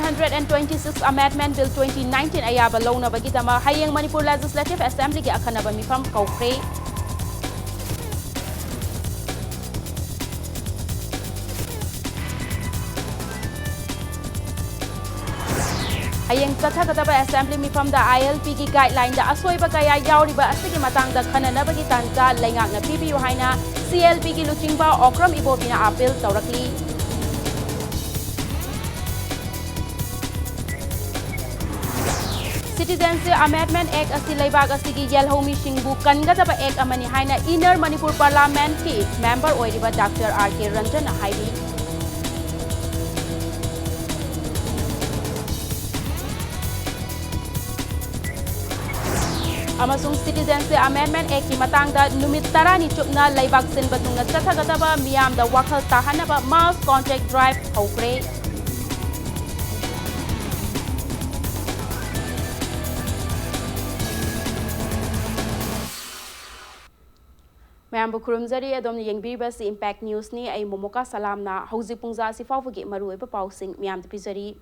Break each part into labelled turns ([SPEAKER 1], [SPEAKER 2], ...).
[SPEAKER 1] 126 Amendment Bill 2019 ayaba launabagidama hayeng Manipur Legislative Assembly ki akhanaba mifam kaukre. Hayeng Chathagadaba Assembly mifamda ILP ki guideline da asoiba kaya yauriba asigi matangda khananabagi tanja laingakna pibiyu haina CLP ki luchingba Okram Ibobina appeal taurakli. Citizenship Amendment Act asi laibag asigi yelhomi singbu kangadaba act amani haina Inner Manipur Parliament ki member oiriba Dr. R.K. Ranjan haibi. Amasung Citizenship Amendment Act ki matangda numit 10 ni chupna laibag sinba tungna chathagadaba miyamda wakhal tahanaba mass contact drive hokre. Mayambu kurumzari adom yengbiriba si Impact News ni ay momoka salamna hauzi pungza si fawagi maruiba pausing miyamda pizari.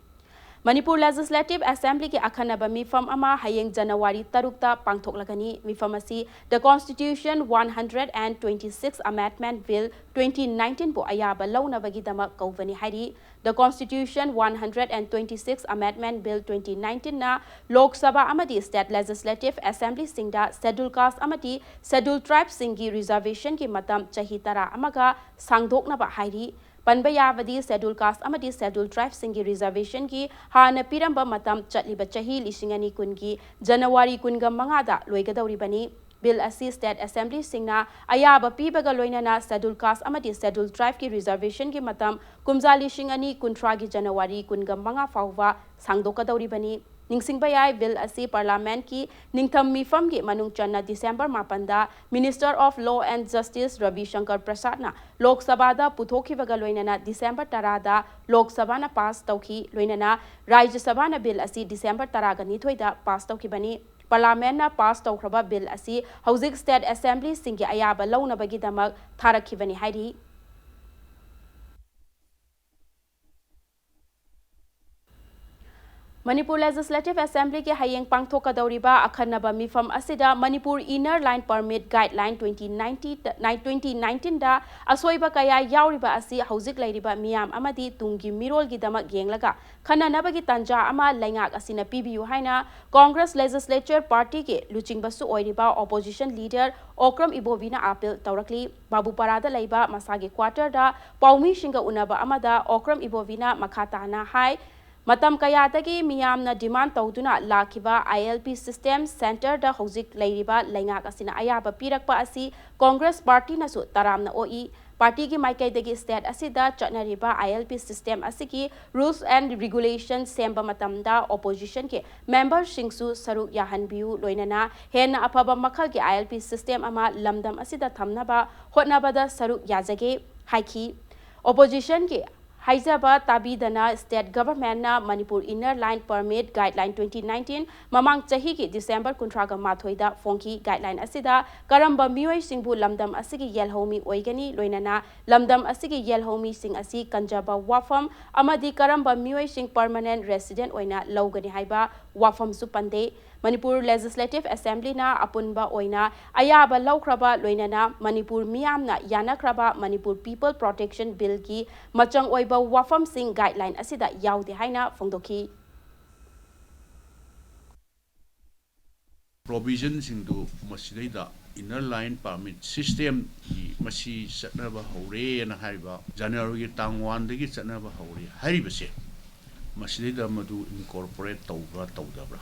[SPEAKER 1] Manipur Legislative Assembly ki akhanaba mifam ama hayeng January 3 pangthoklagani mifam asi the Constitution 126 Amendment Bill 2019 bu ayaba launabagidama kauvani hari. The Constitution 126 Amendment Bill 2019 na Lok Sabha amadi State Legislative Assembly singda Scheduled Caste amadi Scheduled Tribes singi reservation ki matam chahi tara amaga sangdoknaba hari. Panbayavadi Scheduled Caste amadi Scheduled Tribes singi reservation ki hana piramba matam chatliba chahi lisingani kungi January kunga mangada loigadawribani. Bill asi State Assembly singna ayaba pibaga loinana Scheduled Caste amadi Scheduled Tribe ki reservation ki matam kumza lisingani kuntragi January kunga manga fawwa sangdokadawribani. Ningsingbayay Bill asi Parliament ki ningtham mifam ki manung channa December 8 Minister of Law and Justice Ravi Shankar Prasad na Lok Sabha da puthokibaga loinana December 10 da Lok Sabha na pass tawki loinana Rajya Sabha na Bill asi December 10 ga nithoi da pass tawkibani. Parliament na pass tawkraba Bill asi hauzik State Assembly singi ayaba launabagi-damak tharakhibani hairi. Manipur Legislative Assembly ki hayeng pangthokadawriba akhanaba mifam asida Manipur Inner Line Permit Guideline 2019 da asoiba kaya yauriba asi hauzik lairiba miyam amadi tungi mirol gidamak yenglaga khananabagi tanja ama laingak asina pibiyu haina Congress Legislature Party ke luchingbasu oiriba opposition leader Okram Ibobina appeal taurakli. Babu Parada laiba masagi quarter da paumi shinga unaba amada Okram Ibobina makhatana hai Matam kayatagi miyamna demand tawduna lakiba ILP System Center da hauzik lairiba laingak asina ayaba pirakpa asi Congress Party nasu taramna oi. Party ki maikaidagi state asida chatnariba ILP System asiki Rules and Regulations semba matamda opposition ke member shingsu saruk yahanbiu loinana hen apaba makhal ki ILP System ama lamdam asida thamnaba hotnabada saruk yajage haiki. Opposition ke Haizaba Tabidana State Government na Manipur Inner Line Permit Guideline 2019 mamang chahi ki December kuntraga mathoida fonki guideline asida karamba mioi singbu lamdam asigi yelhomi oigani loinana lamdam asigi yelhomi sing asi kanjaba wafam amadi karamba mioi sing permanent resident oina lawgani haiba wafam su pande. Manipur Legislative Assembly na apunba oina ayaba lawkraba loinana Manipur miyamna yanakraba Manipur People Protection Bill ki machang oiba wafam sing guideline asida yaudi haina fongdoki.
[SPEAKER 2] Provision singdu masidaida Inner Line Permit System ki masi satnaba haure na haiba January tang 1 dagi satnaba haure haribase masidaida madu incorporate tawba tawdabra.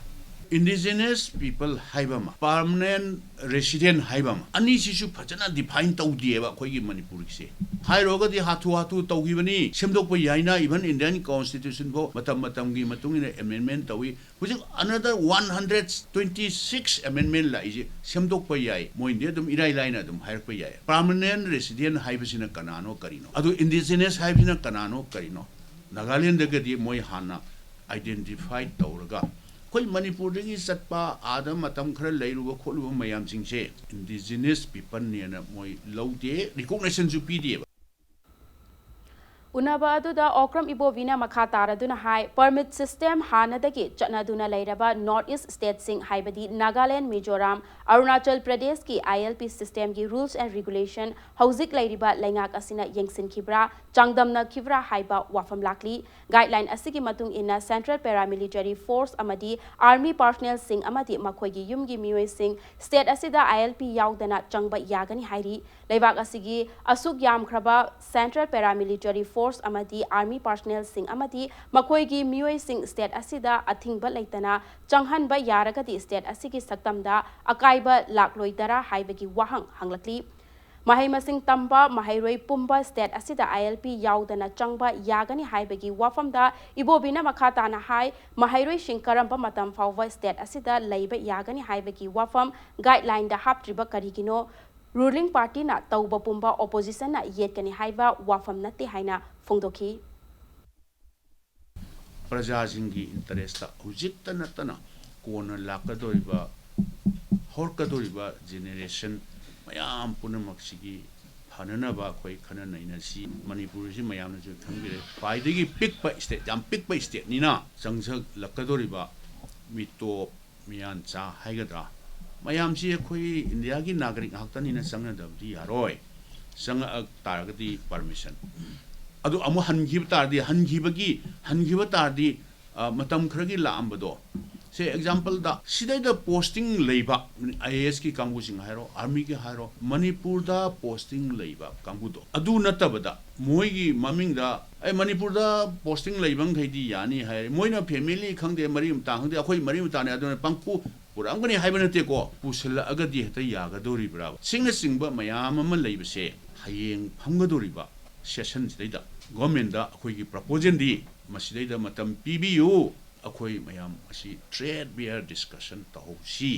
[SPEAKER 2] Indigenous people haibama permanent resident haibama ani sisu phajana define tawdieba khoigi Manipur se hairoga di hatu tawgibani semdokpa yaina even Indian Constitution bo matam gi matungina amendment tawi which another 126 amendment la ije semdokpa yai mo India dum irai laina dum hairpa yai permanent resident haibasina kanano karino adu indigenous haibasina kanano karino Nagaland dagadi moi hana identify tawraga koi Manipur dagi satpa adam matam khara leiruba kholuba mayam singse indigenous people ne na moi laude recognition ju pdeba.
[SPEAKER 1] Unaba aduda Okram Ibovina makha taraduna hai permit system hanadagi chatnaduna leiraba North East State sing haibadi Nagaland, Mizoram, Arunachal Pradesh ki ILP system ki rules and regulation hauzik leiriba lengak asina yengsin khibra changdamna khibra haiba wafam lakli guideline asigi matung ina Central Paramilitary Force amadi Army personnel sing amadi makhoigi yumgi mioi sing state asida ILP yaudana changba yagani hairi leibak asigi asuk yamkhraba Central Paramilitary Force amadi Army personnel sing amadi makhoigi mioi sing state asida athingba leitana changhanba yaragadi state asigi saktamda akaiba lakloidara haibagi wahang hanglakli Mahai masing tamba mahairoi pumba state asida ILP yaudana changba yagani haibagi wafamda ibobina makata na hai mahairoi shinkaramba matam fawwa state asida leiba yagani haibagi wafam guideline da haptriba karigino ruling party na tauba pumba opposition na yetkani haiba wafam natti haina fongdoki
[SPEAKER 2] प्रजासिंगी interest हुजित्ता नत्तना कोना लाकदोरिबा होरकदोरिबा generation मयाम पुनमक्सिगी फननबा खोई खननैनसी मणिपुरसी मयामनजु खंगिरे पाइदगी पिकपा state जाम पिकपा state निना संसक लकदोरिबा मितो मियानचा हाइगद्रा मयामसी खोई India की नागरिक हक्तनिना संगदबदी यारोय संग तारगदी परमिशन अदु अमु हनगिब तारदी हनगिब तारदी मतम खरगी लांबदो से एग्जांपल दा सिदै द पोस्टिंग लेबा आईएएस की कांगुसिंग हाइरो आर्मी की हाइरो मणिपुर दा पोस्टिंग लेबा कांगुदो अदु नतबदा मोइगी ममिंग दा ए मणिपुर दा पोस्टिंग लेबंग खैदी यानी हाय मोइना फैमिली खंगदे मरी मता खंगदे अखोई मरी मता ने अदु पंकु पुरांगनी हाइबा नते को पुसल अगदी हेता यागदोरि ब्रा सिंगना सिंगबा मयाम अम लेबसे हयेंग फंगदोरिबा सेशन सिदैदा गवर्नमेंट दा अखोई प्रपोजल दी मसिदैदा मतम पीबीयू अखोई मयाम असी ट्रेड बियर डिस्कशन तहोसी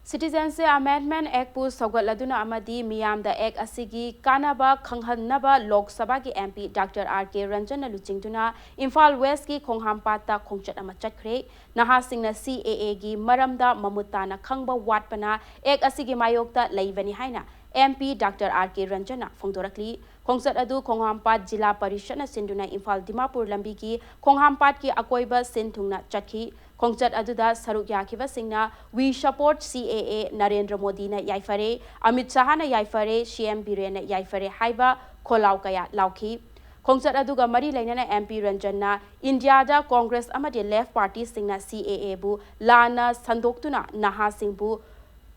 [SPEAKER 1] Citizenship Amendment Act pu sawgatladuna amadi miyamda act asigi kanaba khanghanaba Lok Sabha ki MP Dr. R.K. Ranjan na luchingduna Imphal West ki Khonghampata ta khongchat ama chakre naha singna CAA gi maramda mamutana khangba watpana act asigi mayokta leibani haina MP Dr. R.K. Ranjan na phongdorakli khongchat adu Khonghampat Jila Parishad na sinduna Imphal Dimapur lambi ki Khonghampat ki akoiba sinthungna chakhi Khongchat aduda saruk yakiba singna we support CAA Narendra Modi na yaifare Amit Shah na yaifare CM Biren na yaifare haiba kholau kaya lauki Khongchat aduga mari lainana MP Ranjan na India da Congress amadi left party singna CAA bu lana sandoktuna naha singbu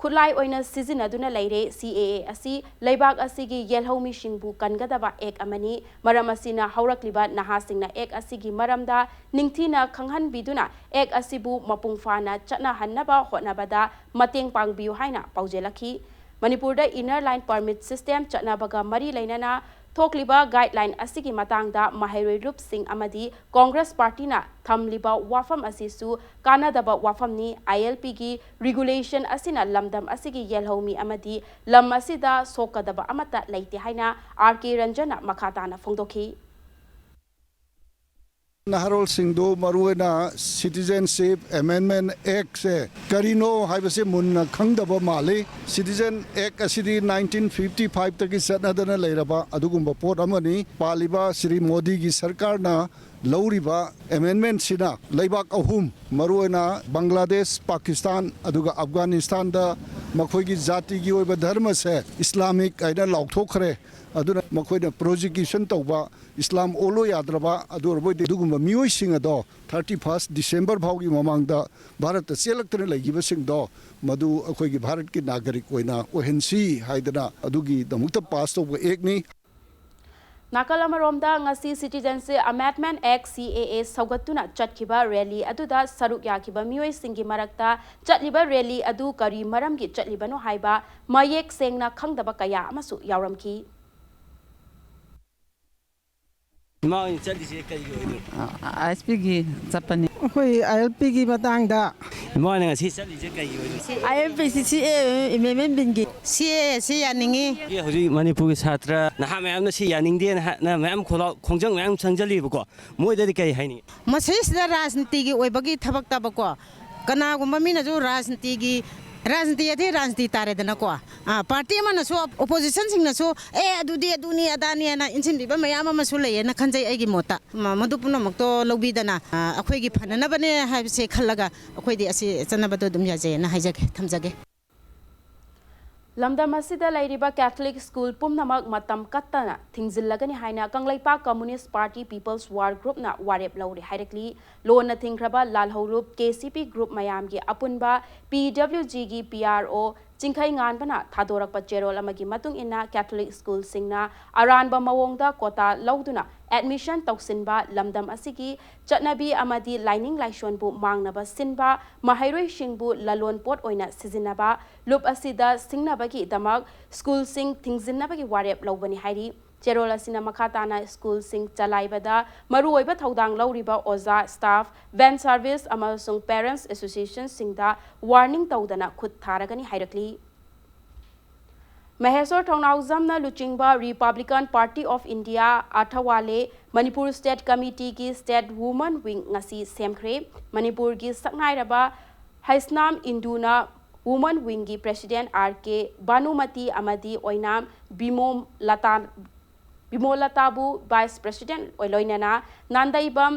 [SPEAKER 1] khulai oina season aduna leire CAA asi leibak asigi yelhomi singbu kangadaba ek amani maram asina haurakliba naha singna ek asigi maramda ningthina khanghan biduna ek asibu mapungfana chatna hannaba hotnabada mateng pangbiu haina paujelaki Manipur da inner line permit system chatnabaga mari lainana thokliba guideline asigi matangda mahairoi rup sing amadi Congress party na thamliba wafam asisu kanadaba wafam ni ILP gi regulation asina lamdam asigi yelhomi amadi lam asida sokadaba amata leite haina RK Ranjana makhata na phongdoki
[SPEAKER 3] Naharol Singdo Maruena Citizenship Amendment Act se Karino haibase munna khangdaba male Citizen Act asidi 1955 taki sanadana leiraba adugumba pot amani paliba Sri Modi gi sarkar na lauriba amendment sina leibak ahum maruena Bangladesh Pakistan aduga Afghanistan da makhoi gi jati gi oiba dharma se Islamic aina laukthokre aduna makhoi na prosecution tauba Islam olo yadraba adurbo dugumba mioi singa do 31st December phaugi mamangda Bharat selaktre laigiba singdo madu akhoi gi Bharat ki nagarik oina ohensi haidana adugi damukta pass to ek ni
[SPEAKER 1] Nakalamaromda ngasi Citizenship Amendment Act CAA saugatuna chatkiba rally aduda saruk yakiba mioi singi marakta chatliba rally adu kari maramgi chatlibano haiba mayek sengna khangdaba kaya amasu yauramki
[SPEAKER 4] ISP gi chapani koi ILP gi matangda
[SPEAKER 5] Morning, si sali je kai yo.
[SPEAKER 4] ILP si amendment bin gi si yaningi
[SPEAKER 5] Ye hoji Manipur ki chhatra na ha mayam na si yaning de na mayam khola khongjang mayam changjali bu ko moi da kai haini
[SPEAKER 4] masis da rajniti gi oibagi thabak tabako kana gumba mina jo rajniti gi
[SPEAKER 6] राजनीति अधे राजनीति तारेदनको party मनसो opposition सिंगनसो अदुदे अदुनी Adani ना इनसिनबिबा मयाम अमसो लेयना खंजै एगी मोता मदु पुनमक्तो लौबीदना अखोयगी फननबने हाइबसे खल्लगा अखोयदि असि चनबदो दुम याजेना हाइजगे थमजगे
[SPEAKER 1] लमदम असिदा लैरिबा Catholic school पुमनमक मतम कत्तना थिंजिल्लगनि हाइना कंगलैपा communist party peoples war group ना वारेप लौरि हाइरकली loan थिंख्रबा लालहौरुप KCP group मयामगी अपुनबा PWG गी PRO चिंखै nganbana thadorappa cherol amagi matung inna catholic school singna aranba mawongda kota lauduna admission tausinba lamdam asigi chatnabi amadi lining laishon bu mangnaba sinba mahairoi singbu lalon pot oina sizinaba lup asida singnabagi damak school sing thingzinnabagi warep lobani hairi cherol asina makhatana school sing chalaibada maru oiba thodang lauriba oza staff van service amasung parents association singda warning tawdana khut tharagani hairakli Mahesor Thongnauzamna Luchingba Republican Party of India Athawale Manipur State Committee ki State Women Wing ngasi semkhre Manipur gi saknairaba Haisnam Induna Women Wing gi President RK Banumati Amadi Oinam Bimolatabu Vice President Oiloinana Nandaibam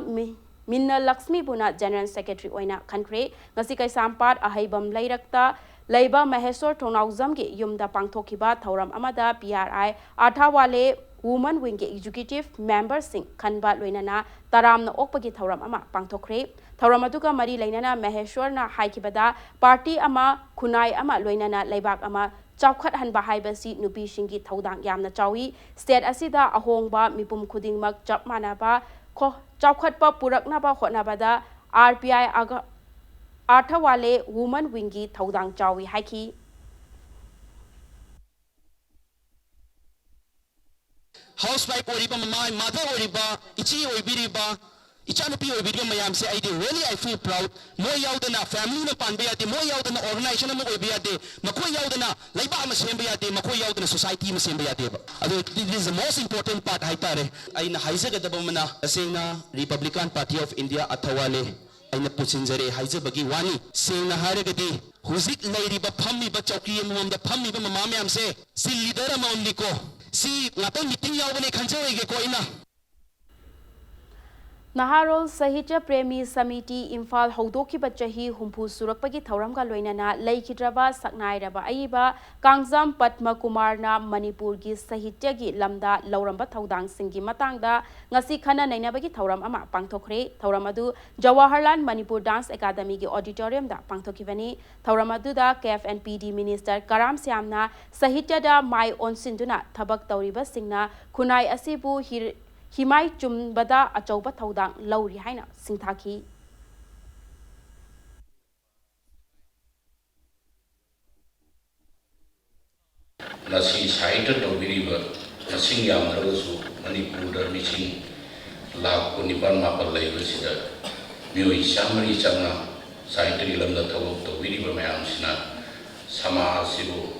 [SPEAKER 1] Minna Lakshmi Buna General Secretary Oina Country ngasi kai sampar ahaibam lairakta Leiba Mahesor Thongnauzam ge yumda pangthokiba thauram amada PRI Athawale Women Wing ge Executive Member sing khanba loinana taramna okpagi thauram ama pangthokre thauram aduga mari leinana Mahesor na haikibada party ama khunai ama loinana leibak ama chawkhat hanba haibasi nupi shingi thodang yamna chawi state asida ahongba mipum khudingmak chap manaba kho chawkhatpa puraknaba hotnabada RPI aga Athawale Women Wingi Thodang Chawi Haiki
[SPEAKER 7] Housewife oriba mamai mother oriba ichi oribiriba ichanupi oribiriba mayam se aidi really I feel proud mo yaudana family na panbe yate mo yaudana organization mo oibi yate mako yaudana laiba ma sembe yate mako yaudana society ma sembe yate ado this is the most important part haitare aina haizaga dabamana asena Republican Party of India Athawale aina puchinjare haijabagi wani sengna haragadi huzik lairiba phammiba chauki amamda phammiba mama mayam se si leader amamni ko si ngaton meeting yawbane khanjawege ko ina
[SPEAKER 1] Naharol Sahitya Premi Samiti Imphal Haudokiba Chahi Humpu Surakpagi Thauramga Loinana Laikhidraba Saknairaba Aiba Kangzam Padma Kumarna Manipur gi Sahitya gi Lamda Lauramba Thaudang Singgi Matangda Ngasi Khana Nainabagi Thauram ama Pangthokre Thauramadu Jawaharlal Manipur Dance Academy gi Auditorium da Pangthokivani Thauramadu da KFNPD Minister Karam Syamna Sahitya da Mai Onsinduna Thabak Tauriba Singna Khunai Asibu Himai Chumbada Achauba Thodang Lauri Haina Singthaki
[SPEAKER 8] Nasi Saita Tobiriba Nasing Yam Rasu Manipur Missing La Kuniban Mapal Lavisida Mui Samari Chana Saita Lamda Tobiriba Mayamsina Sama Sibu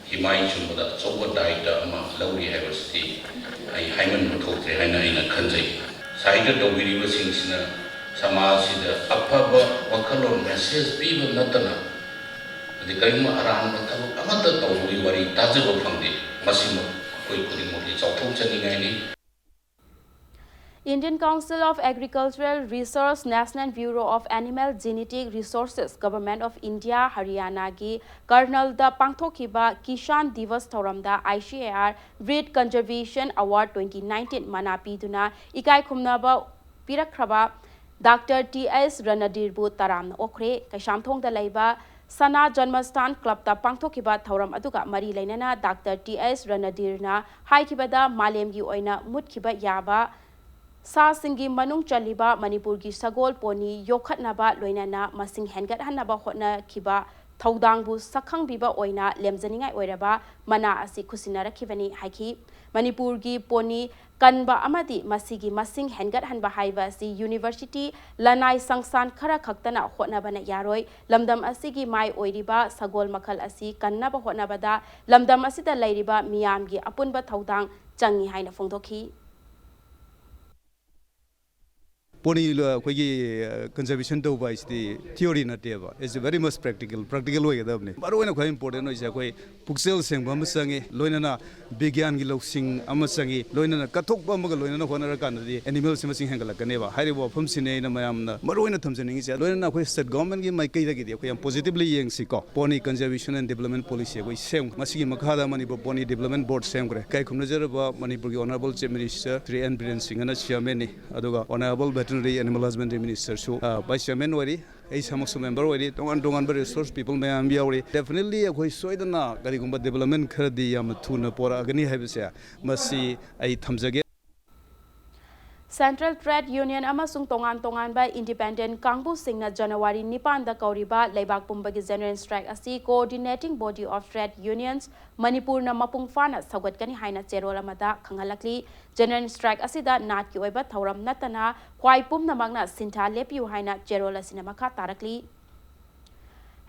[SPEAKER 8] Himai Chumbada Soba Daita Ama Lauri University I Hyman Mutokre Haina in a country. Saita Dobiriba Singsina, Samasida, Apaba, Wakalon, message, people Natana. The Karima Aran, Amata Tauri, Wari, Tazo from the Massimo, Kuikurimoti, Sautochani.
[SPEAKER 1] Indian Council of Agricultural Research National Bureau of Animal Genetic Resources Government of India Haryana gi Colonel da Pangthokiba Kishan Divas Thoramda ICAR Breed Conservation Award 2019 Manapi Duna Ikai Khumnaba Pirakraba Dr. T.S. Ranadirbu Taram Okre Kashamthong da Laiba Sana Janmastan Club da Pangthokiba Thoram Aduga Mari Lainana Dr. T.S. Ranadirna Haikibada Malemgi Oina Mutkiba Yaba Sa Singi Manung Chaliba Manipur gi Sagol Poni Yokhatnaba Loinana Masing Hengat Hanaba Hotna Kiba Thodangbu Sakhang Biba Oina Lemzaninga Oiraba Mana Asi Kusinara Kivani Haiki Manipur gi Poni Kanba Amadi Masigi Masing Hengat Hanba Haiba Si University Lanai Sangsan Khara Khaktana Hotnabana Yaroi Lamdam Asigi Mai Oiriba Sagol Makal Asi Kannaba Hotnabada Lamdam Asida Lairiba Miyamgi Apunba Thodang Changi Haina Fongdoki
[SPEAKER 9] पोनी कोई conservation तो बाइस दी theory नटे बा is very much practical होय गदबने बारोना खै important होय जा कोई पुक्सेल सेंगबा म संगे लोइना विज्ञान गी लौसिंग अम संगे लोइना कथोक बमग लोइना होनर कानदी एनिमल सिमसिंग हेंगल कनेबा हारिबो फम सिने न मयामना मरोइना थमजनिंग जा लोइना कोई स्टेट गवर्नमेंट गी माइकै दगी दि कोई पॉजिटिवली येंगसि को पोनी कंजर्वेशन एंड डेवलपमेंट पॉलिसी कोई सेम मसिगी मखादा Manipur pony development board same करे kai khumnajara manipur gi honorable chief minister Tri N Biren Singh na chairman ni aduga honorable veterinary animal husbandry minister so vice chairman wari ei samaksu member wari tongan resource people mayam yauri definitely akoi soidana gari gumba development khardi yam thuna pora agani haibse masi ai thamjage
[SPEAKER 1] Central Trade Union amasung tongan ba independent kangbu singna January 9 da kauriba leibak pumbagi general strike asi coordinating body of trade unions Manipur na mapung fana sagat kani haina cherol amada khangalakli general strike asi da nat ki oiba thauram natana khwai pum namangna sintha lepiu haina cherol asina makha tarakli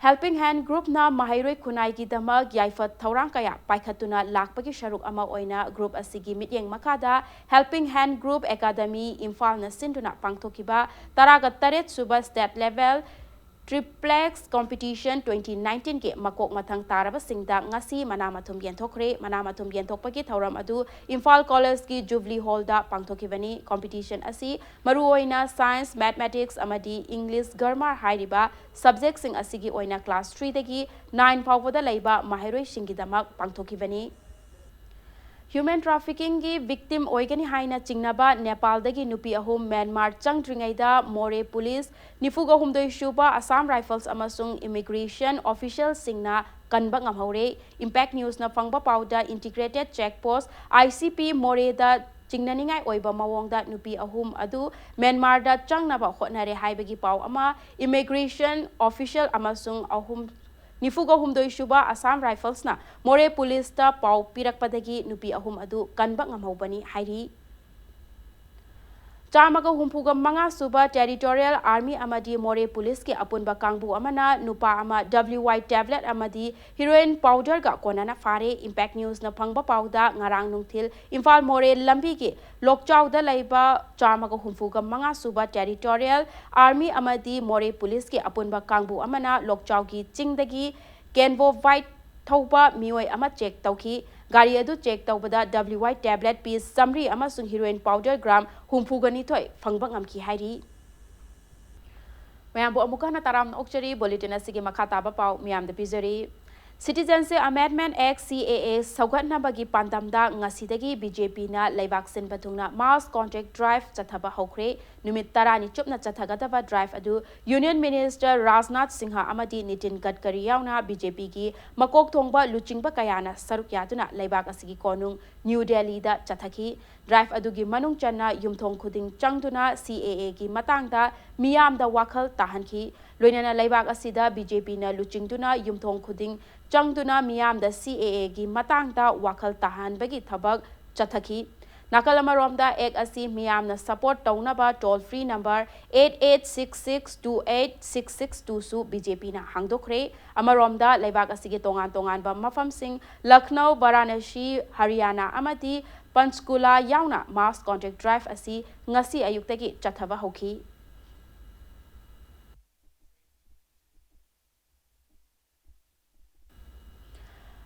[SPEAKER 1] Helping Hand Group na Mahairoi Khunai ki damag yaifat thaurang kaya paikhatuna lakpagi sharuk ama oina group asigi mityeng makada Helping Hand Group Academy Imphal na sinduna pangthokiba taraga taret suba state level Triplex Competition 2019 ke makok mathang taraba singda ngasi manamathum yenthokre manamathum yenthokpagi thauram adu Imphal College ki Jubilee Hall da pangthokibani competition asi maruoina science mathematics amadi English grammar hairiba subject sing asigi oina class 3 dagi 9 fawda laiba mahairoi singi damak pangthokibani Human trafficking gi victim oigani haina chingnaba Nepal dagi nupi ahum Myanmar changdringaida More police nifuga humdoi shuba Assam Rifles amasung immigration official singna kanba ngamhore Impact News na fangba pauda integrated checkpost ICP More da chingnaningai oiba mawongda nupi ahum adu Myanmar da changnaba hotnare haibagi pau ama immigration official amasung ahum Nifuga humdoi shuba Assam Rifles na More police ta pau pirakpadagi nupi ahum adu kanba ngamhaubani hairi Chamaga humpuga manga suba territorial army amadi More police ki apunba kangbu amana nupa ama WY tablet amadi heroin powder ga konana fare Impact News na phangba pauda ngarang nungthil Imphal More lambi ki lokchau da laiba chamaga humpuga manga suba territorial army amadi More police ki apunba kangbu amana lokchau gi chingdagi Kenvo White thauba mioi ama check tauki Gari adu check taubada WY tablet piece summary amasung heroin powder gram humphugani thoi fangbang amki hairi Mayam bo amuka na taram okchari bulletin asigi makata ba pau miyam de pizari Citizenship Amendment Act CAA saugatna bagi pandamda ngasidagi BJP na laibak sin pathungna mass contact drive chathaba hokre numit tarani chupna chathagadaba drive adu Union Minister Rajnath Singha amadi Nitin Gadkari yauna BJP gi makok thongba luchingba kayana saruk yaduna laibak asigi konung New Delhi da chathaki drive adu gi manung channa yumthong khuding changduna CAA gi matangda miyam da wakhal tahanki loinana laibak asida BJP na luchingduna yumthong khuding Changduna miyam da CAA gi matang da wakhal tahan bagi thabak chathaki Nakalamarom da ek asi miyam na support tauna ba toll free number 8866286622 su BJP na hangdokre amarom da laibak asigi tongan ba mafam sing Lucknow Varanasi Haryana amadi Panchkula yauna mass contact drive asi ngasi ayuktagi chathaba hoki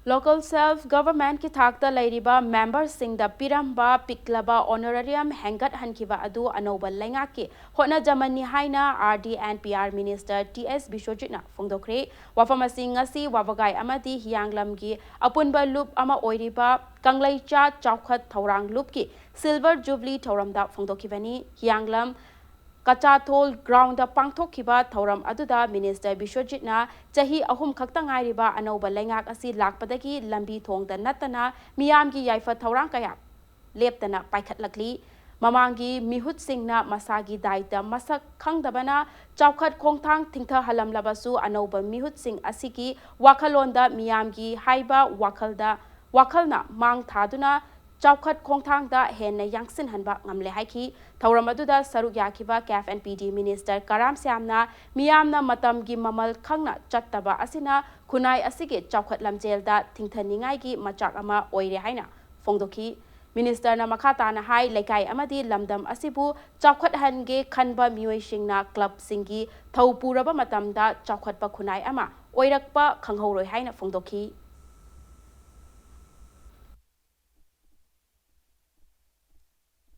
[SPEAKER 1] Local self-government ki thakta lairiba members sing da piramba piklaba honorarium hangat hankiba adu anoba lenga ki hona jamani haina RD and PR Minister TS Bishojit na phongdokre wafamasi ngasi wabagai amadi hianglam gi apunba loop ama oiriba kanglaicha chawkhat thaurang loop ki silver jubilee thauramda phongdokibani hianglam Kachathol ground da pangthokhiba thauram aduda Minister Bishojit na chahi ahum khakta ngairiba anoba lengak asi lakpadagi lambi thongda natana miyamgi yaifa thaurang kaya leptana paikhatlakli mamangi mihut singna masagi daita masak khangdabana chawkhat khongthang thingtha halam labasu anoba mihut sing asiki wakhalonda miyamgi haiba wakhalna mang thaduna Chawkhat khongthang da henna yangsin hanba ngamle haiki thauram aduda saruk yakiba CAF and PD Minister Karam Syamna miyamna matamgi mamal khangna chattaba asina khunai asige chawkhat lamjel da thingthaningai gi machak ama oire haina phongdoki ꯃꯤꯅꯤꯁꯇꯔꯅ ꯃꯈꯥ ꯇꯥꯅ ꯍꯥꯏ ꯂꯩꯀꯥꯏ ꯑꯃꯗꯤ ꯂꯝꯗꯝ ꯑꯁꯤꯕꯨ ꯆꯥꯎꯈꯠꯍꯟꯒꯦ ꯈꯟꯕ ꯃꯤꯑꯣꯏꯁꯤꯡꯅ ꯀ꯭ꯂꯕꯁꯤꯡꯒꯤ ꯊꯧ ꯄꯨꯔꯕ ꯃꯇꯝꯗ ꯆꯥꯎꯈꯠꯄ ꯈꯨꯟꯅꯥꯏ ꯑꯃ ꯑꯣꯏꯔꯛꯄ ꯈꯪꯍꯧꯔꯣꯏ ꯍꯥꯏꯅ ꯐꯣꯡꯗꯣꯛꯈꯤ꯫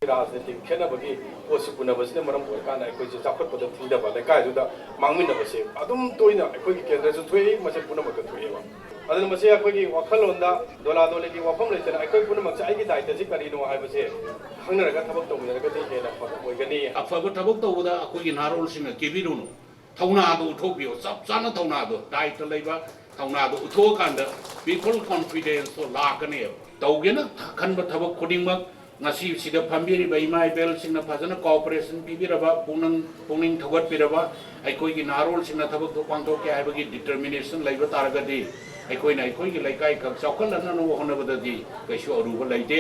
[SPEAKER 10] राजनीतिक खेनबगी पोसी पुनबसने मरम ओरकाना अखोइसे चाखटपद थिदबा लेकाइदुदा मांगमिनबसे अदुम तोइना अखोइगी केंद्रजु थोइ मसे पुनमक थोइबा अदन मसे अखोइगी वखलोंदा दोलादोलेगी वफम लेतना अखोइ पुनमक आइगी दायित्वसि करिनो हाइबसे खंगनरगा थबक तौमिनरगदि हेना फक ओइगनि
[SPEAKER 8] अफब थबक तौबदा अखोइगी नारोलसिंग केबिरुनु थौनादो उथोबियो चप चाना थौनादो दायित्व लैबा थौनादो उथोकांदा पीपल कॉन्फिडेंस तो लाकने तौगेना खनब थबक खुदिंगमक ngasi sida phambiri bai mai bel singna phajana cooperation pibiraba puning thogat piraba aikoi gi narol singna thabak to pangto ke aibagi determination laiba taragadi aikoi na aikoi gi laikai kak chaukalana no honabadadi kaisu aruba laite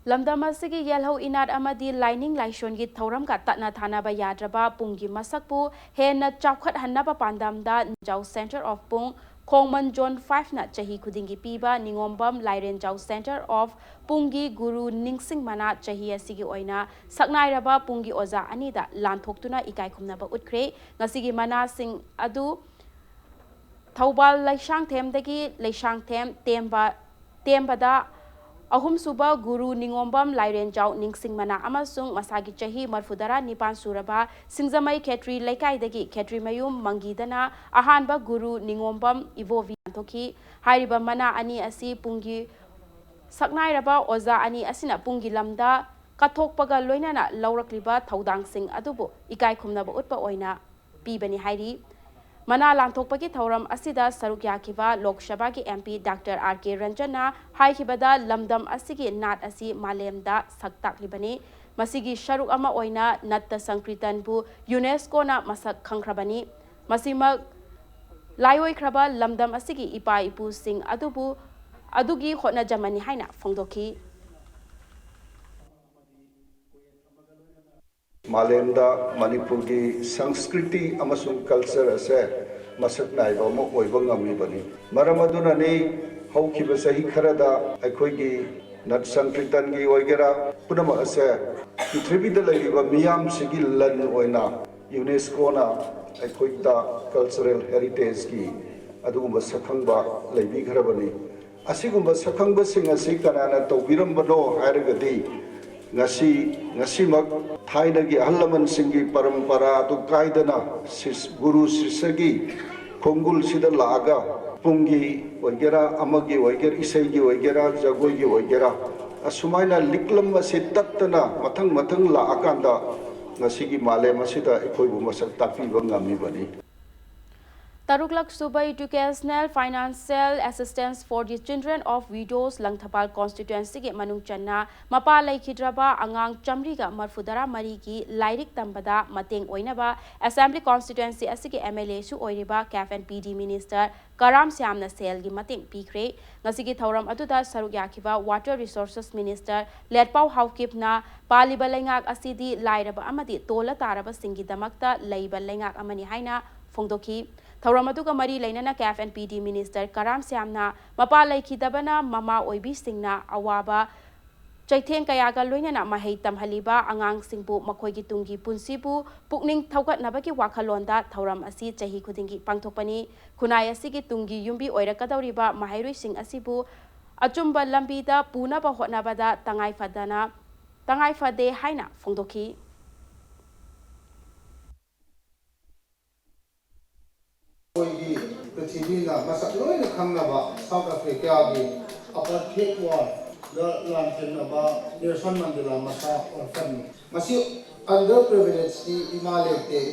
[SPEAKER 1] lamdam asigi yelho inat amadi lining laishon gi thauram ka tatna thana ba yadraba pungi masakpu hena chawkhat hannaba pandamda Ninjau Center of Pung Khongman Zone 5 na chahi khudingi piba Ningombam Lairen Jau Center of Pungi Guru Ningsing Mana chahi asigi oina saknairaba pungi oza anida lanthokhtuna ikai khumnaba utkre ngasigi mana sing adu Thaubal Laishang Themdagi Laishang Them Tembada Ahum Suba Guru Ningombam Lairen Jau Ningsing Mana amasung masagi chahi marfudara nipan suraba Singzamai Khetri Laikai dagi Khetri Mayum Mangidana Ahanba Guru Ningombam Ivovi Antokhi Hairiba Mana ani asi pungi saknairaba oza ani asina pungi lamda kathokpaga loinana laurakliba thaudang sing adubu ikai khumnaba utpa oina pibani hairi Mana lanthokpagi thauram asida saruk yakiba Lok Sabha ki MP Dr. R.K. Ranjana haikibada lamdam asigi nat asi malemda saktaklibani masigi sharuk ama oina natta sankritan bu UNESCO na masak khangkrabani masima laioi kraba lamdam asigi ipa ipu sing adugi hotna jamani haina fongdokhi
[SPEAKER 3] Malemda Manipur ki Sanskriti amasung culture ase masak naiba mo oiba ngamibani maram aduna ni haukiba sahi kharada akhoi gi nat sankritan gi oigera punama ase prithivida laiba miyam sigi lan oina UNESCO na akhoi ta cultural heritage ki adugumba sakhangba laibi kharabani asigumba sakhangba sing asi kanana tawbirambano hairagadi ngasi mak thainagi ahlaman singi parampara tu kaidana guru sisagi khongul sida laga pungi oigera amagi oiger isaigi oigera jagoigi oigera asumaina liklam ase tattana mathang la akanda ngasigi male masida ekhoibu masak tapiba ngami bani
[SPEAKER 1] Taruklak Suba Educational Financial Assistance for the Children of Widows Langthapal Constituency ke Manung Channa Mapa Laikhidraba Angang Chamriga Marfudara Marigi Lairik Tambada Mateng Oinaba Assembly Constituency asigi MLA su oiriba CAF and PD Minister Karam Syamna Sel gi Mateng Pikre ngasigi thauram aduda saruk yakiba Water Resources Minister Letpau Haukipna Paliba Lengak asidi Lairaba amadi Tola Taraba Singi Damakta Laiba Lengak amani haina fongdokhi Thauramatuga Mari Lainana CAF and PD Minister Karam Syamna Mapa Laikhidabana Mama Oibi Singna Awaba Chaitheng Kayaga Loinana Mahei Tamhaliba Angang Singbu Makoigi Tungi Punsibu Pukning Thaugat Nabaki Wakalonda Thauram Asi Chahi Kudingi Pangtopani Kunai Asigi Tungi Yumbi Oirakadoriba Mahairui Sing Asibu Achumba Lambida Punaba Hotnabada Tangai Fade Haina Fongdoki
[SPEAKER 11] Prithivi na masak loi na khangnaba South Africa gi apartheid war the lanthenaba Nelson Mandela masa orphan masi underprivileged ki imalete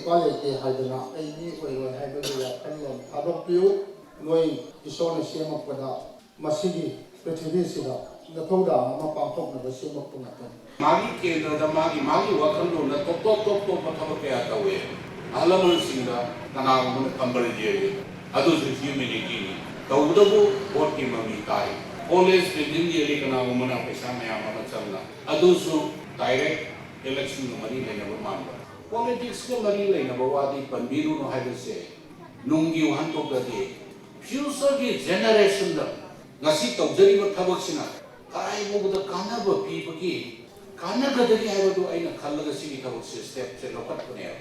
[SPEAKER 11] haidana aini oiroi haibagi khanlom adoptiu noi isona semakpada masigi Prithivi sida nathoda ama pangthokna semakpuna
[SPEAKER 8] magi kendra magi wakhanlo na top mathabake atawe alaman singa kanang kambalje adusu humanity tawdabu worki mami tai always within the kanang mana pesa mayam machalna adusu direct election mani lena mamba politics ko mani lena bawadi panbiru no haibase nungi hanto gade future ki generation da ngasi tawjari ba thabaksina ꯀꯔꯥꯏꯐꯥꯎꯕꯗ ꯀꯥꯟꯅꯕ ꯄꯤꯕꯒꯤ ꯀꯥꯟꯅꯒꯗꯒꯦ ꯍꯥꯏꯕꯗꯨ ꯑꯩꯅ ꯈꯜꯂꯒ ꯁꯤꯒꯤ ꯊꯕꯛꯁꯦ ꯁ꯭ꯇꯦꯞꯁꯦ ꯂꯧꯈꯠꯄꯅꯦꯕ.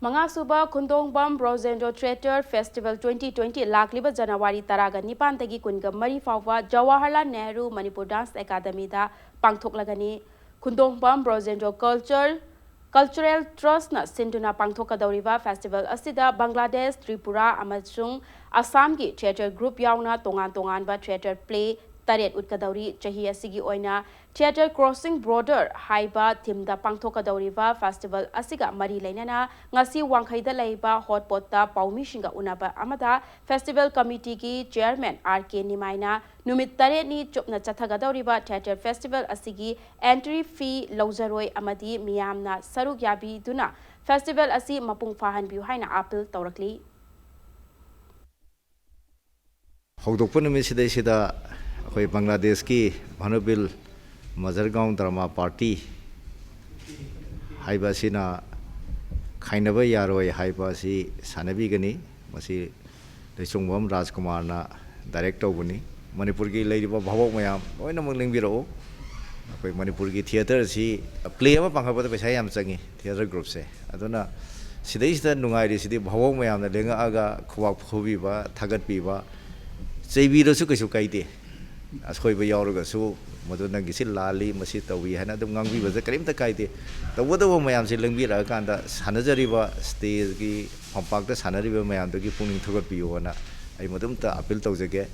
[SPEAKER 1] Mangasuba Kundongbam Brosendo Theatre Festival 2020 Lakliba January Taraga Nipandagi Kunga Mari Fawwa Jawaharlal Nehru Manipur Dance Academy da Pangthoklagani Kundongbam Brosendo Cultural Trust na Sinduna Pangthokadawriba Festival asida Bangladesh, Tripura amasung Assam gi theatre group yauna tongan ba theatre play Taret Utkadawri Chahi asigi oina Theatre Crossing Border Haiba Timda Pangthokadawriba Festival asiga Mari Lainana Ngasi Wangkhaida Laiba Hotpot ta Paumishinga Unaba Amada Festival Committee ki Chairman RK Nimaina Numit Taret ni Chupna Chathagadawriba Theatre Festival asigi entry fee Lauzaroi Amadi Miyamna Saruk Yabi Duna Festival asi Mapung Fahan Biu Haina Appeal Taurakli
[SPEAKER 12] Hogdokpun Misidesida Koi Bangladesh ki Honorable Mazargaon Drama Party Haibasina Kainaba Yaroi Haibasi Sanabigani Masi Lechungwam Rajkumar na Director Buni Manipur ki Lady Bhavok Mayam Oina Mungling Biro Koi Manipur ki theater si play ama panghabata pesayam changi theater group se aduna sidaisda nungai ri sidi Bhavok Mayam na lenga aga khwak phobi ba thagat pi ba cheibi ro su kaisu kaite askhoi ba yauraga su maduna gisi lali masi tawi hana dum ngangbi ba karimta kaite tawada bo mayam se lengbi ra kanda sanajari ba stage ki pampak ta sanari ba mayam to ki puning thogat pi yona ai madum ta appeal tawjage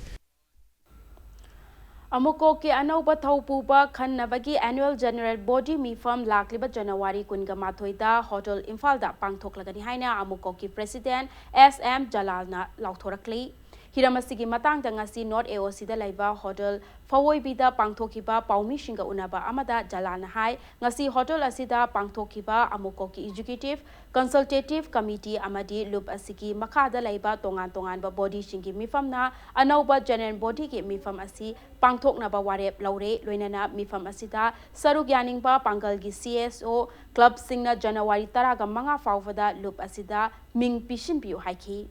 [SPEAKER 1] Amuko ki Anauba Thaupuba Khanabagi Annual General Body Mifam Lakliba January Kunga Mathoida Hotel Infalda Pangthoklagani Haina Amuko ki President SM Jalalna Lauthorakli Hiramasigi Matang Dangasi North AOC da Laiba Hotel Fawoibida Pangthokiba Paumi Shinga Unaba Amada Jalana Hai Ngasi Hotel Asida Pangthokiba Amuko ki Executive Consultative Committee Amadi Loop Asigi Makada Laiba Tongan ba Body Shingi Mifamna Anauba General Body ki Mifam Asi Pangthoknaba Warep Laure Loinana Mifam Asida Saruk Yaningba Pangalgi CSO Club Singna January Taraga Manga Fawada Loop Asida Ming Pishin Biu Haiki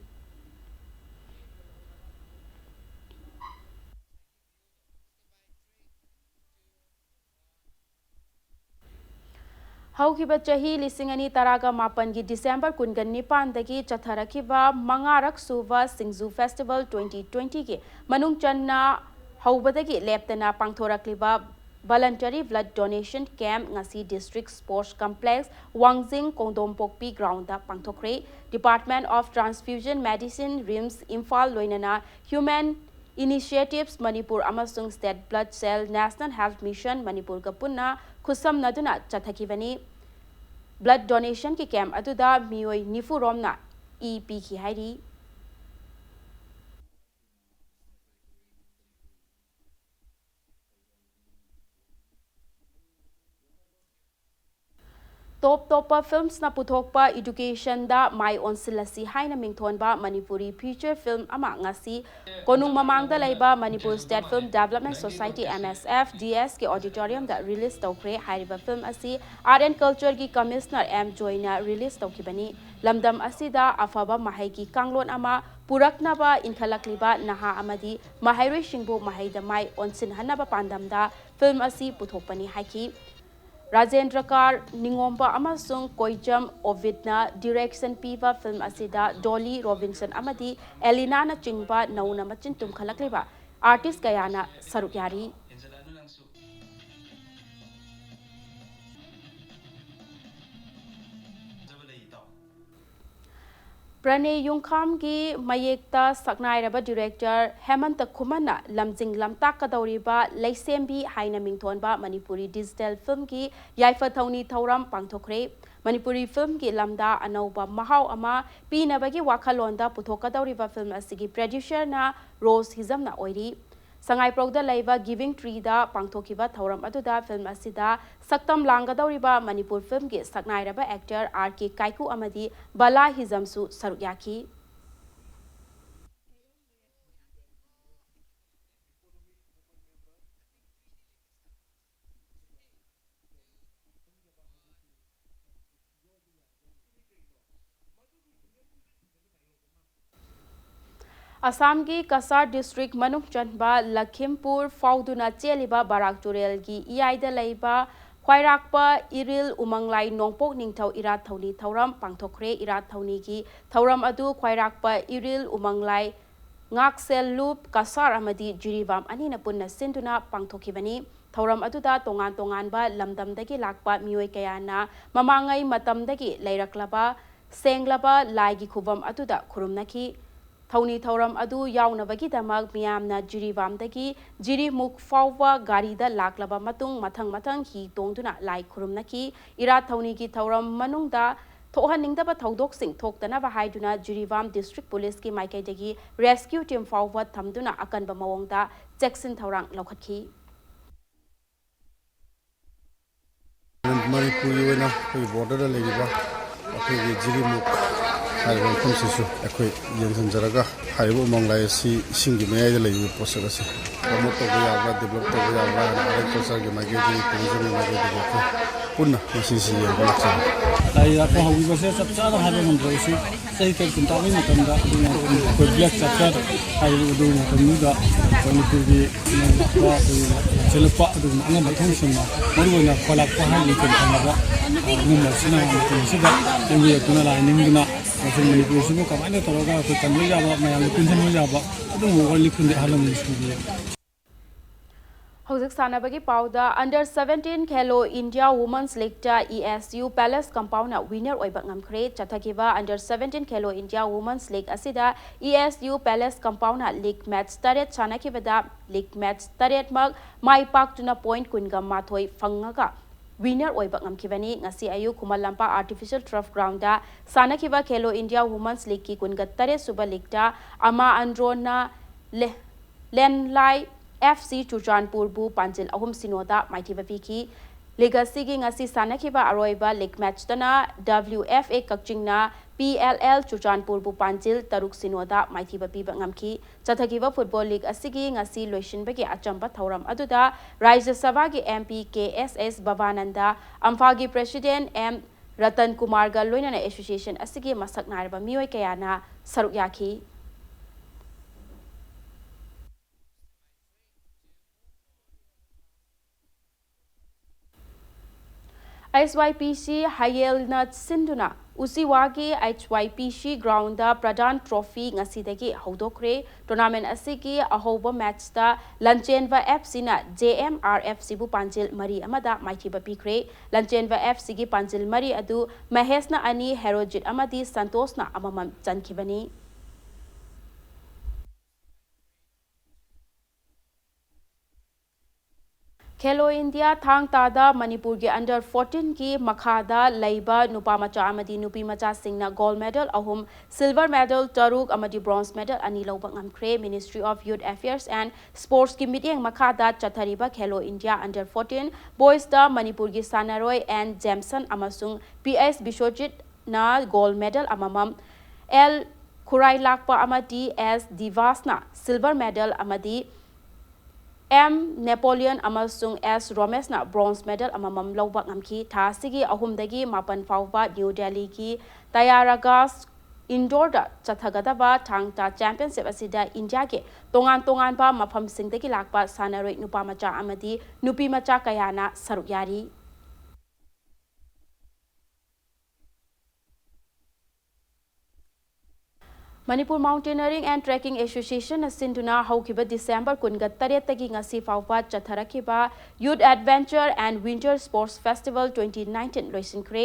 [SPEAKER 1] Haukiba Chahi Lisingani Taraga Mapangi December Kungan Nipandagi Chatharakiba Mangarak Suva Singzu Festival 2020 ki Manung Channa Haubadagi Leptana Pangthorakliba Voluntary Blood Donation Camp Ngasi District Sports Complex Wangjing Kongdompokpi Ground da Pangthokre Department of Transfusion Medicine RIMS Imphal Loinana Human Initiatives Manipur Amasung State Blood Cell National Health Mission Manipur Kapunna Khusam Naduna Chathakibani Blood Donation ki camp aduda Mioi Nifu Romna EP ki hairi Top films na puthokpa education da mai onsilasi haina mingthonba Manipuri feature film ama ngasi konung mamangda laiba Manipur State Film Development Society MSF DS ke auditorium da release tawkre hairiba film asi Art and Culture ki Commissioner M Joina release tawkibani lamdam asida afaba mahai ki kanglon ama puraknaba inkhalakliba naha amadi mahairoi shingbu mahaida mai onsin hanaba pandamda film asi puthokpani haiki Rajendra Kar Ningomba Amasung Koijam Ovidna Direction Piva Film Asida Dolly Robinson Amadi Elina na Chingba Nauna Machin Tum Khalakliba Artist Gayana Sarukyari Pranay Yungkham ki Mayekta Saknairaba Director Hemanta Khumana Lamjing Lamtak Kadawriba Laisembi Haina Mingthonba Manipuri Digital Film ki Yaifa Thauni Thauram Pangthokre Manipuri Film ki Lamda Anauba Mahau Ama Pinabagi Wakhalonda Puthokadawriba Film asigi producer na Rose Hizamna Oiri Sangai Progda Laiva Giving Tree da Pangthokiba Thauram aduda film asida Saktam Langadawriba Manipur Film ki Saknairaba actor RK Kaiku Amadi Bala Hizamsu Sarukyaki Assam की Kasar district मनुंग चनबा Lakhimpur फाउदुना चेलिबा Barak तुरेल की इयाइदा लेबा ख्वाइराकपा इरिल उमंगलाई नोंपोक निंगथौ इरात थौनी थौरम पांगथोखरे इरात थौनी की थौरम अदु ख्वाइराकपा Iril उमंगलाई ngaksel loop kasar amadi jirivam anina punna sinduna pangthokibani thauram aduda tongan tongan ba lamdamdagi lakpa mioi kayana mamangai matamdagi leiraklaba senglaba laigi khubam aduda khurumnaki thawni thauram adu yaunabagi damak miyamna jiriwamdagi jirimuk fawwa garida laklaba matung mathang mathang hi tongduna lai khurumnaki ira thawni ki thauram manungda थोहनिंगदबा थौदोकसिंग थोक्तनबा हाइदुना Jiribam district police की माइकैदगी rescue team फाउवा थमदुना अकनबा मवोंगदा चेक्सिन थौरांग लौखतखी
[SPEAKER 3] मणिपुरी ओइना कोई बॉर्डर लेगिबा अखोई जिरीमुक हाइबा फंसिसु अखोई यंजनजरगा हाइबो मंगलाय सी सिंगी मयाइदा लेगिबा पोसगसे प्रमोट तोबा याबा डेवलप तोबा याबा एग्रीकल्चर की माइकैदगी टूरिज्म की माइकैदगी पुनः मसीसी यंबा लक्ष्य
[SPEAKER 13] लाइराको हौबसे सबसाना हाबे नंबरसी सही के कुंताबे मतंदा कोई ब्लैक चक्कर हाइबो दु मतंदा मणिपुरी वा चलपा दु अंग मथों सुना मरुना खलाक हाइले के थांबा निमसना मसिदा यंगे तुना लाइनिंगना मणिपुरी कमाने तोरगा को तंबे जाबा मयाम कुंजन जाबा अदु मोगली खुंदे हालम सुबी
[SPEAKER 1] हौजिक सानबगी पाउदा under 17 Khelo India women's league ता ESU पैलेस कंपाउंड विनर ओइबा ngamkhre चथकिबा under 17 Khelo India women's league असिदा ESU palace compound league match तरेट सानकिबदा लीग मैच तरेट मग माई पाक्तुना पॉइंट कुनगा माथोई फंगगा विनर ओइबा ngamkhibani ngasi ayu kumalampa artificial turf ground da सानकिबा खेलो इंडिया वुमेन्स लीग की कुनगा तरेट सुबा लीग ता अमा अंड्रोना लेनलाई FC Chuchanpur bu Panjil ahum sinoda maithiba piki legacy gi ngasi sanakhiba aroiba league match tana WFA Kakchingna PLL Chuchanpur bu Panjil taruk sinoda maithiba piba ngamki chathakiba football league asigi ngasi loishinbagi achamba thauram aduda Rajya Sabha gi MP KSS Babananda Amfa gi President M Ratan Kumar ga loinana association asigi masak narba mioi kayana saruk yaki HYPC Hayelna Sinduna Usiwagi HYPC ground da Pradhan Trophy ngasidagi hodokre tournament asigi ahoba match da Lanchenva FC na JMRFC bu Panjil Mari amada maithiba pikre Lanchenva FC gi Panjil Mari adu Mahesna ani Herojit amadi Santosna amamam chankhibani खेलो India थांग S Manipur के under 14 की मखादा लैबा नुपा मचा अमदी नुपी मचा सिंगना gold medal अहुम silver medal तरुक अमदी ब्रोंज मेडल अनि लौबा ngamkhre ministry of youth affairs and sports की मीटिंग मखादा चथरिबा खेलो इंडिया अंडर 14 बॉयज दा मणिपुर की सानारोय एंड जेमसन अमसुंग PS बिश्वजित ना गोल्ड मेडल अममम एल खुराई लाकपा अमदी एस दिवासना सिल्वर मेडल अमदी M Napoleon amasung S Romesh na bronze medal amamam lawba ngamki thasigi ahumdagi mapan fawba New Delhi ki Tayaragas indoor da chathagadaba thangta championship asida India ke tongan ba mafam singdagi lakpa sanaroi nupa macha amadi nupi macha kayana saruk yari Manipur Mountaineering and Trekking Association Sinduna Haukiba December kunga taretagi ngasi fawba chatharakiba Youth Adventure and Winter Sports Festival 2019 loisinkre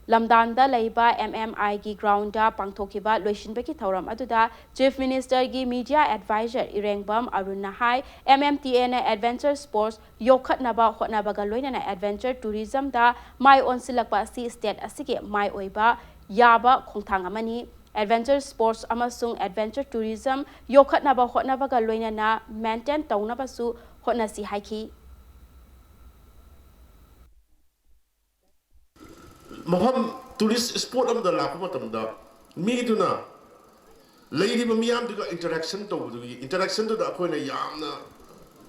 [SPEAKER 1] lamdanda leiba MMI gi ground da pangthokiba loisinbeki thauram aduda Chief Minister gi Media Advisor Irengbam Arun Nahai MMTA na Adventure Sports yokhatnaba hotnabaga loinana Adventure Tourism da mai onsilakpa si state asige mai oiba yaba khongthang amani Adventure Sports amasung Adventure Tourism yokhatnaba hotnabaga loinana maintain tawnabasu hotnasi haiki
[SPEAKER 14] Maham tourist sport amda lakpa matamda mi duna leiriba miyam duga interaction tawdugi interaction da akoina yamna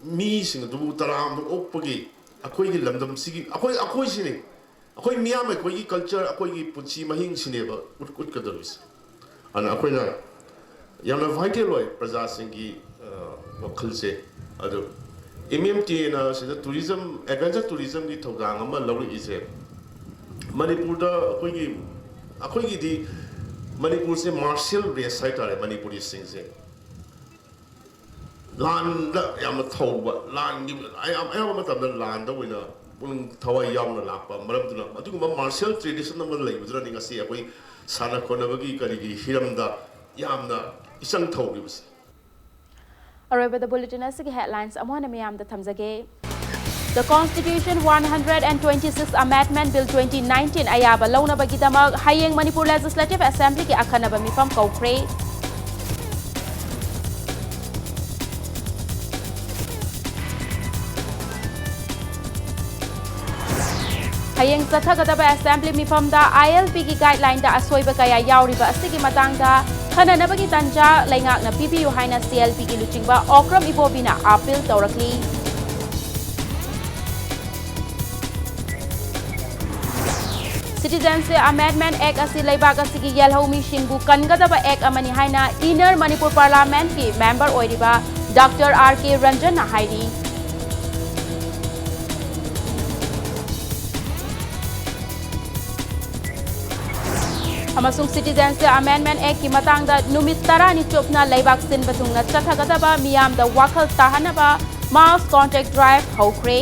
[SPEAKER 14] mi sing du taram oppagi akoi gi lamdam sigi akoi sini akoi miyam akoi gi culture akoi gi punchi mahing sineba ut kadaris ana akoina यामना vital होय प्रजा सिंगी वखल से अदो MMT ना सिदा tourism adventure tourism की थौदांग अमा लौरि इसे मणिपुर दा अखोई दी मणिपुर से मार्शल रेस हाइटारे मणिपुरी सिंह से लान दा याम थौबा लान गी आया मतम दा लान दा वइना पुन थवाई यावना लापा मरम दुना अदुगुमा मार्शल ट्रेडिशन अमा लैबुद्रा निंगासी अखोई साना खोनबगी करिगी हिरमदा यामना isang thawribase
[SPEAKER 1] Arabada bulletin asigi headlines amona miyam da thamjage. The Constitution 126 Amendment Bill 2019 ayaba launa bagidamag hayeng Manipur Legislative Assembly ki akhanaba mifam kaukre. Hayeng sathagadaba Assembly mifam da ILP ki guideline da asoiba kaya yauriba asigi matang da khana nabagi tanja laingak na PPU haina CLP ki luchingba Okram Ibobina appeal tawrakli. Citizenship Amendment Act asi laibak asigi yelhomi shingbu kangadaba act amani haina Inner Manipur Parliament ki member oiriba Dr. R.K. Ranjan na hairi. Amasung Citizenship Amendment Act ki matangda numit 10 ni chopna laibak sin batungna chathagadaba miyam da wakal tahanaba mass contact drive hokre.